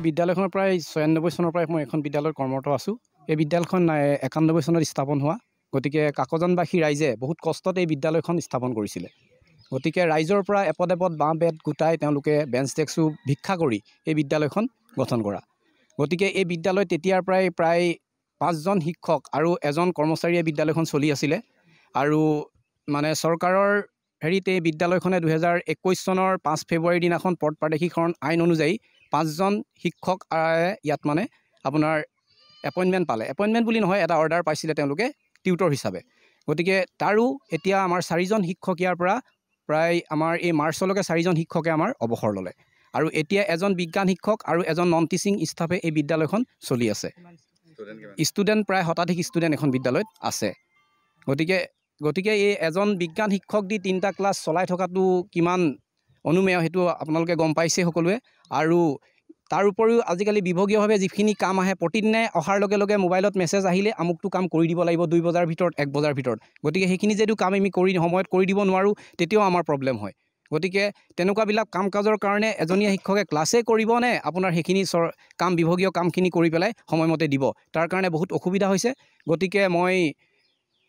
বিদ্যালয়খনৰ প্ৰায় ৯৬ চনৰ পৰাই মই এখন বিদ্যালয়ত কৰ্মৰত আছোঁ। এই বিদ্যালয়খন ৯১ চনত স্থাপন হোৱা। গতিকে কাকজানবাসী ৰাইজে বহুত কষ্টত এই বিদ্যালয়খন স্থাপন কৰিছিলে। গতিকে ৰাইজৰ পৰা এপদ এপদ বাঁহ বেত গোটাই তেওঁলোকে বেঞ্চ ডেস্কো ভিক্ষা কৰি এই বিদ্যালয়খন গঠন কৰা। গতিকে এই বিদ্যালয় তেতিয়াৰ পৰাই প্ৰায় ৫জন শিক্ষক আৰু এজন কৰ্মচাৰীয়ে বিদ্যালয়খন চলি আছিলে। আৰু মানে চৰকাৰৰ হেৰিতে এই বিদ্যালয়খনে ২০২১ চনৰ ৫ ফেব্ৰুৱাৰীৰ দিনাখন পদ প্ৰাদেশিকৰণ আইন অনুযায়ী ৫জন শিক্ষক ইয়াত মানে আপোনাৰ এপইণ্টমেণ্ট পালে। এপইণ্টমেণ্ট বুলি নহয়, এটা অৰ্ডাৰ পাইছিলে তেওঁলোকে টিউটৰ হিচাপে। গতিকে তাৰো এতিয়া আমাৰ ৪জন শিক্ষক ইয়াৰ পৰা প্ৰায় আমাৰ এই মাৰ্চলৈকে ৪জন শিক্ষকে আমাৰ অৱসৰ ল'লে। আৰু এতিয়া এজন বিজ্ঞান শিক্ষক আৰু এজন নন টিচিং ষ্টাফে এই বিদ্যালয়খন চলি আছে। ষ্টুডেণ্ট প্ৰায় শতাধিক ষ্টুডেণ্ট এখন বিদ্যালয়ত আছে। গতিকে এই এজন বিজ্ঞান শিক্ষক দি ৩টা ক্লাছ চলাই থকাটো কিমান অনুমেয় সেইটো আপোনালোকে গম পাইছে সকলোৱে। আৰু তাৰ উপৰিও আজিকালি বিভাগীয়ভাৱে যিখিনি কাম আহে প্ৰতিদিনে অহাৰ লগে লগে মোবাইলত মেছেজ আহিলে আমুকটো কাম কৰি দিব লাগিব ২ বজাৰ ভিতৰত ১ বজাৰ ভিতৰত। গতিকে সেইখিনি যদিও কাম আমি সময়ত কৰি দিব নোৱাৰোঁ তেতিয়াও আমাৰ প্ৰব্লেম হয়। গতিকে তেনেকুৱাবিলাক কাম কাজৰ কাৰণে এজনীয়া শিক্ষকে ক্লাছেই কৰিব নে আপোনাৰ সেইখিনি কাম বিভাগীয় কামখিনি কৰি পেলাই সময়মতে দিব, তাৰ কাৰণে বহুত অসুবিধা হৈছে। গতিকে মই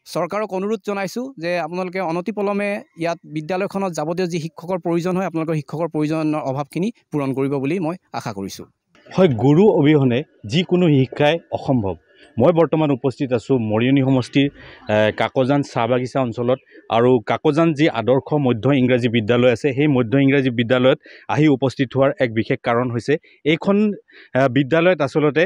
চৰকাৰক অনুৰোধ জনাইছোঁ যে আপোনালোকে অনতিপলমে ইয়াত বিদ্যালয়খনত যাৱতীয় যি শিক্ষকৰ প্ৰয়োজন হয় আপোনালোকৰ শিক্ষকৰ প্ৰয়োজনৰ অভাৱখিনি পূৰণ কৰিব বুলি মই আশা কৰিছোঁ। হয়, গুৰু অবিহনে যিকোনো শিক্ষাই অসম্ভৱ। মই বৰ্তমান উপস্থিত আছোঁ মৰিয়নি সমষ্টিৰ কাকজান চাহ বাগিচা অঞ্চলত। আৰু কাকজান যি আদৰ্শ মধ্য ইংৰাজী বিদ্যালয় আছে সেই মধ্য ইংৰাজী বিদ্যালয়ত আহি উপস্থিত হোৱাৰ এক বিশেষ কাৰণ হৈছে এইখন বিদ্যালয়ত আচলতে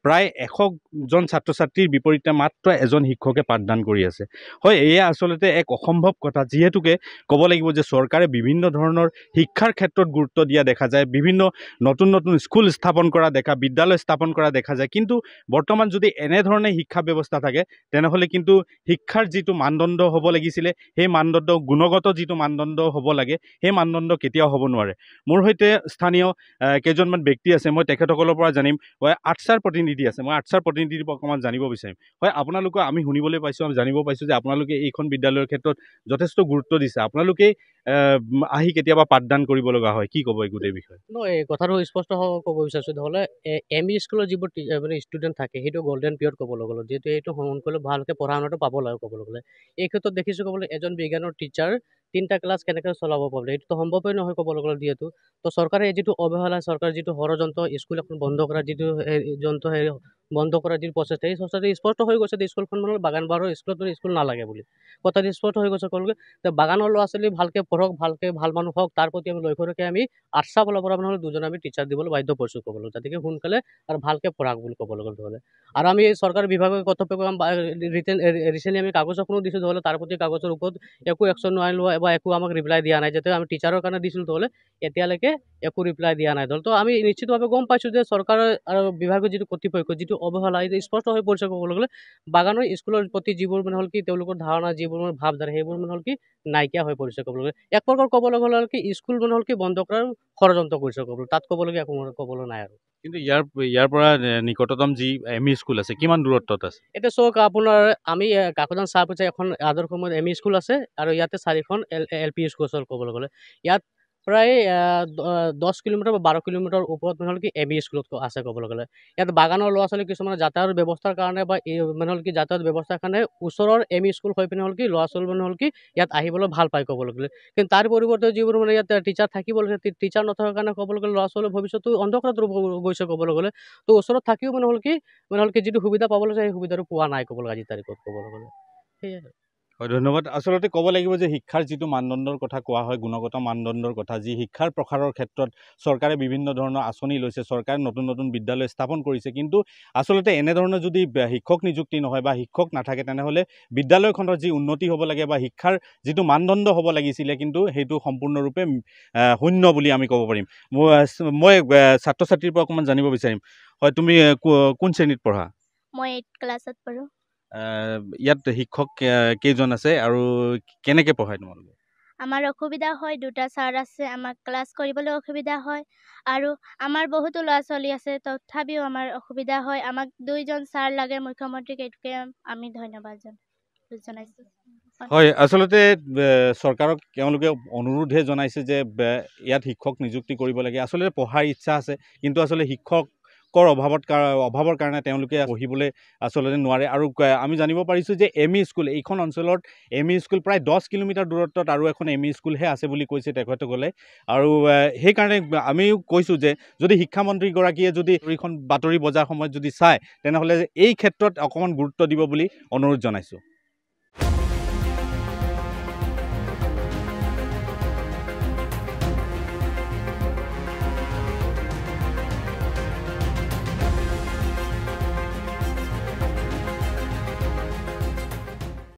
প্ৰায় ১০০জন ছাত্ৰ ছাত্ৰীৰ বিপৰীতে মাত্ৰ এজন শিক্ষকে পাঠদান কৰি আছে। হয়, এয়া আচলতে এক অসম্ভৱ কথা, যিহেতুকে ক'ব লাগিব যে চৰকাৰে বিভিন্ন ধৰণৰ শিক্ষাৰ ক্ষেত্ৰত গুৰুত্ব দিয়া দেখা যায়, বিভিন্ন নতুন নতুন স্কুল স্থাপন কৰা বিদ্যালয় স্থাপন কৰা দেখা যায়। কিন্তু বৰ্তমান যদি এনেধৰণে শিক্ষা ব্যৱস্থা থাকে তেনেহ'লে কিন্তু শিক্ষাৰ যিটো মানদণ্ড হ'ব লাগিছিলে সেই মানদণ্ড গুণগত যিটো মানদণ্ড হ'ব লাগে সেই মানদণ্ড কেতিয়াও হ'ব নোৱাৰে। মোৰ সৈতে স্থানীয় কেইজনমান ব্যক্তি আছে, মই তেখেতসকলৰ পৰা জানিম। হয়, আৰ্টছাৰ প্ৰতিনিধি আছে, মই আৰ্টছাৰ প্ৰতিনিধিৰ পৰা অকণমান জানিব বিচাৰিম। হয়, আপোনালোকক আমি শুনিবলৈ পাইছোঁ, আমি জানিব পাইছোঁ যে আপোনালোকে এইখন বিদ্যালয়ৰ ক্ষেত্ৰত যথেষ্ট গুৰুত্ব দিছে। আপোনালোকে আহি কেতিয়াবা পাঠদান কৰিব লগা হয়, কি ক'ব এই গোটেই বিষয়ে? এই কথাটো স্পষ্ট ক'ব বিচাৰিছোঁ। নহ'লে এম ই স্কুলৰ যিবোৰ মানে ষ্টুডেণ্ট থাকে সেইটো গল্ডেন পিৰিয়ড ক'বলৈ গ'লে, যিহেতু এইটো সোনকালে ভালকৈ পঢ়া শুনাটো পাব লাগে ক'বলৈ গ'লে। এই ক্ষেত্ৰত দেখিছোঁ ক'বলৈ এজন বিজ্ঞানৰ টিচাৰ 3টা ক্লাছ কেনেকৈ চলাব পাৰে, এইটোতো সম্ভৱেই নহয় ক'বলৈ গ'লে। যিহেতু তো চৰকাৰে যিটো অৱহেলা, চৰকাৰে যিটো ষড়যন্ত্ৰ স্কুল এখন বন্ধ কৰা যিটো বন্ধ কৰাৰ যিটো প্ৰচেষ্টা, এই প্ৰচেষ্টাটো স্পষ্ট হৈ গৈছে যে স্কুলখন মানে বাগানবাৰীৰ স্কুল নালাগে বুলি কথাটো স্পষ্ট হৈ গৈছে। ক'লোগৈ যে বাগানৰ ল'ৰা ছোৱালী ভালকৈ পঢ়ক, ভালকৈ ভাল মানুহ হওক, তাৰ প্ৰতি আমি লক্ষ্য ৰাখি আমি আৰ্টছৰ ফালৰ পৰা মানে 2জন আমি টিচাৰ দিবলৈ বাধ্য কৰিছোঁ ক'বলৈ, যাতে সোনকালে আৰু ভালকৈ পঢ়াক বুলি ক'বলৈ গ'লে ধৰে। আৰু আমি চৰকাৰী বিভাগৰ কৰ্তব্য ৰিচেণ্টলি আমি কাগজ এখনো দিছোঁ ধৰক, তাৰ প্ৰতি কাগজৰ ওপৰত একো একশ্যন নাই লোৱা বা একো আমাক ৰিপ্লাই দিয়া নাই। যাতে আমি টিচাৰৰ কাৰণে দিছিলোঁ ধৰক, এতিয়ালৈকে একো ৰিপ্লাই দিয়া নাই ধৰক। তো আমি নিশ্চিতভাৱে গম পাইছোঁ যে চৰকাৰৰ আৰু বিভাগৰ যিটো কৰ্তৃপক্ষ যিটো অৱহেলা এইটো স্পষ্ট হৈ পৰিছে ক'বলৈ গ'লে। বাগানৰ স্কুলৰ প্ৰতি যিবোৰ মানে হ'ল কি তেওঁলোকৰ ধাৰণা, যিবোৰ মানে ভাৱধাৰা সেইবোৰ মানে হ'ল কি নাইকিয়া হৈ পৰিছে ক'বলৈ গ'লে। এক প্ৰকাৰ ক'বলৈ গ'লে কি স্কুল মানে হ'ল কি বন্ধ কৰাৰ ষড়যন্ত্ৰ কৰিছে ক'বলৈ, তাত ক'বলগীয়া একো ক'বলৈ নাই আৰু। কিন্তু ইয়াৰ পৰা নিকটতম যি এম ই স্কুল আছে কিমান দূৰত্বত আছে? এতিয়া চাওক আপোনাৰ, আমি কাকজান চাহ বাগিচা এখন আদৰ্শ এম ই স্কুল আছে আৰু ইয়াতে 4খন এল পি স্কুল আছে ক'বলৈ গ'লে। ইয়াত প্ৰায় 10 কিলোমিটাৰ বা 12 কিলোমিটাৰ ওপৰত মানে হ'ল কি এম ই স্কুলত আছে ক'বলৈ গ'লে। ইয়াত বাগানৰ ল'ৰা ছোৱালী কিছুমানে যাতায়াত ব্যৱস্থাৰ কাৰণে বা মানে হ'ল কি যাতায়াত ব্যৱস্থাৰ কাৰণে ওচৰৰ এম ই স্কুল হৈ পিনে হ'ল কি ল'ৰা ছোৱালী মানে হ'ল কি ইয়াত আহিবলৈ ভাল পায় ক'বলৈ গ'লে। কিন্তু তাৰ পৰিৱৰ্তে যিবোৰ মানে ইয়াত টিচাৰ থাকিব লাগে, টিচাৰ নথকাৰ কাৰণে ক'বলৈ গ'লে ল'ৰা ছোৱালীৰ ভৱিষ্যতটো অন্ধকাৰত গৈছে ক'বলৈ গ'লে। তো ওচৰত থাকিও মানে হ'ল কি যিটো সুবিধা পাব লাগে সেই সুবিধাটো পোৱা নাই ক'বলৈ আজিৰ তাৰিখত ক'বলৈ গ'লে। সেয়াই। হয়, ধন্যবাদ। আচলতে ক'ব লাগিব যে শিক্ষাৰ যিটো মানদণ্ডৰ কথা কোৱা হয়, গুণগত মানদণ্ডৰ কথা, যি শিক্ষাৰ প্ৰসাৰৰ ক্ষেত্ৰত চৰকাৰে বিভিন্ন ধৰণৰ আঁচনি লৈছে, চৰকাৰে নতুন নতুন বিদ্যালয় স্থাপন কৰিছে। কিন্তু আচলতে এনেধৰণৰ যদি শিক্ষক নিযুক্তি নহয় বা শিক্ষক নাথাকে তেনেহ'লে বিদ্যালয়খনৰ যি উন্নতি হ'ব লাগে বা শিক্ষাৰ যিটো মানদণ্ড হ'ব লাগিছিলে কিন্তু সেইটো সম্পূৰ্ণৰূপে শূন্য বুলি আমি ক'ব পাৰিম। মই ছাত্ৰ ছাত্ৰীৰ পৰা অকণমান জানিব বিচাৰিম। হয়, তুমি কোন শ্ৰেণীত পঢ়া? মই 8 ক্লাছত পঢ়োঁ। ইয়াত শিক্ষক কেইজন আছে আৰু কেনেকৈ পঢ়ায় তোমালোকে? আমাৰ অসুবিধা হয়, 2টা ছাৰ আছে, আমাক ক্লাছ কৰিবলৈ অসুবিধা হয়। আৰু আমাৰ বহুতো ল'ৰা ছোৱালী আছে, তথাপিও আমাৰ অসুবিধা হয়। আমাক 2জন ছাৰ লাগে মুখ্যমন্ত্ৰীক, এইটোকে আমি ধন্যবাদ জনাইছোঁ। হয় আচলতে চৰকাৰক তেওঁলোকে অনুৰোধহে জনাইছে যে ইয়াত শিক্ষক নিযুক্তি কৰিব লাগে আচলতে পঢ়াৰ ইচ্ছা আছে কিন্তু আচলতে শিক্ষকৰ অভাৱৰ কাৰণে তেওঁলোকে পঢ়িবলৈ আচলতে নোৱাৰে আৰু আমি জানিব পাৰিছোঁ যে স্কুল এইখন অঞ্চলত স্কুল প্ৰায় 10 কিলোমিটাৰ দূৰত্বত আৰু এখন স্কুলহে আছে বুলি কৈছে তেখেতসকলে আৰু সেইকাৰণে আমিও কৈছোঁ যে যদি শিক্ষামন্ত্ৰীগৰাকীয়ে যদি এইখন বাতৰি বজাৰ সময়ত যদি চায় তেনেহ'লে এই ক্ষেত্ৰত অকণমান গুৰুত্ব দিব বুলি অনুৰোধ জনাইছোঁ।